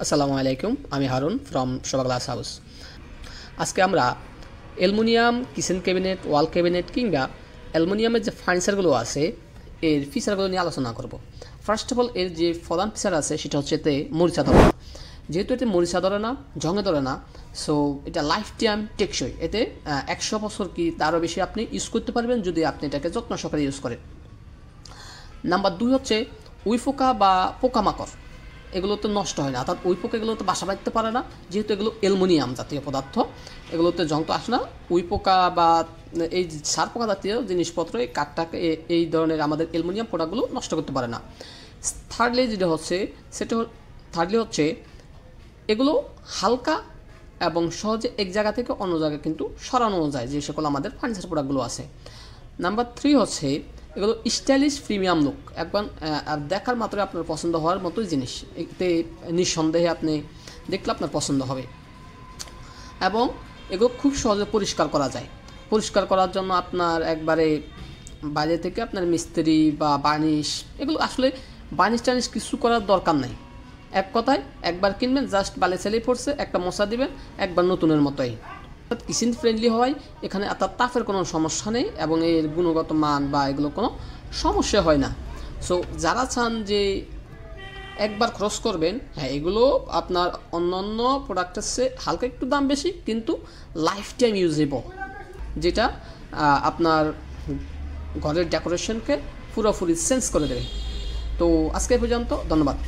আসসালামু আলাইকুম, আমি Harun from Shobha glass house. আজকে আমরা অ্যালুমিনিয়াম কিচেন ক্যাবিনেট, ওয়াল ক্যাবিনেট কিংবা অ্যালুমিনিয়ামের যে ফার্নিচারগুলো আছে এর ফিচারগুলো নিয়ে আলোচনা করব। ফার্স্ট অফ অল, এর যে প্রধান ফিচার আছে সেটা হচ্ছে এতে মরিচা ধরে না। যেহেতু এতে মরিচা ধরে না, জঙে ধরে না, সো এটা লাইফ টাইম টেকসই। এতে 100 বছর কি তারও বেশি আপনি ইউজ করতে পারবেন যদি আপনি এটাকে যত্ন সহকারে ইউজ করেন। নাম্বার 2 হচ্ছে উইপোকা বা পোকামাকড়, এগুলো তো নষ্ট হয় না, অর্থাৎ উইপোকা এগুলো তো বাসা বাঁধতে পারে না, যেহেতু এগুলো অ্যালুমিনিয়াম জাতীয় পদার্থ। এগুলোতে জং তো আসে না, উইপোকা বা এই সার পোকা জাতীয় জিনিসপত্র এই কাঠটাকে এই ধরনের আমাদের অ্যালুমিনিয়াম প্রোডাক্টগুলো নষ্ট করতে পারে না। থার্ডলি যেটা হচ্ছে হচ্ছে এগুলো হালকা এবং সহজে এক জায়গা থেকে অন্য জায়গায় কিন্তু সরানো যায়, যে সকল আমাদের ফার্নিচার প্রোডাক্টগুলো আছে। নাম্বার 3 হচ্ছে এগুলো স্টাইলিশ প্রিমিয়াম লুক, একবার দেখার মাত্র আপনার পছন্দ হওয়ার মতোই জিনিস। এতে নিঃসন্দেহে আপনি দেখলে আপনার পছন্দ হবে এবং এগুলো খুব সহজে পরিষ্কার করা যায়। পরিষ্কার করার জন্য আপনার একবারে বাইরে থেকে আপনার মিস্ত্রি বা বার্নিশ, এগুলো আসলে বার্নিশ টার্নিশ কিছু করার দরকার নাই। এক কথায় একবার কিনবেন, জাস্ট বালে ছেলেই পড়ছে, একটা মশা দিবেন, একবার নতুনের মতোই। কিচেন ফ্রেন্ডলি হওয়ায় এখানে অর্থাৎ টাফের কোনো সমস্যা নেই এবং এর গুণগত মান বা এগুলো কোনো সমস্যা হয় না। সো যারা চান যে একবার খরচ করবেন, হ্যাঁ এগুলো আপনার অন্যান্য প্রোডাক্টের চেয়ে হালকা একটু দাম বেশি, কিন্তু লাইফ টাইম ইউজেবল, যেটা আপনার ঘরের ডেকোরেশনকে পুরোপুরি চেঞ্জ করে দেবে। তো আজকে পর্যন্ত, ধন্যবাদ।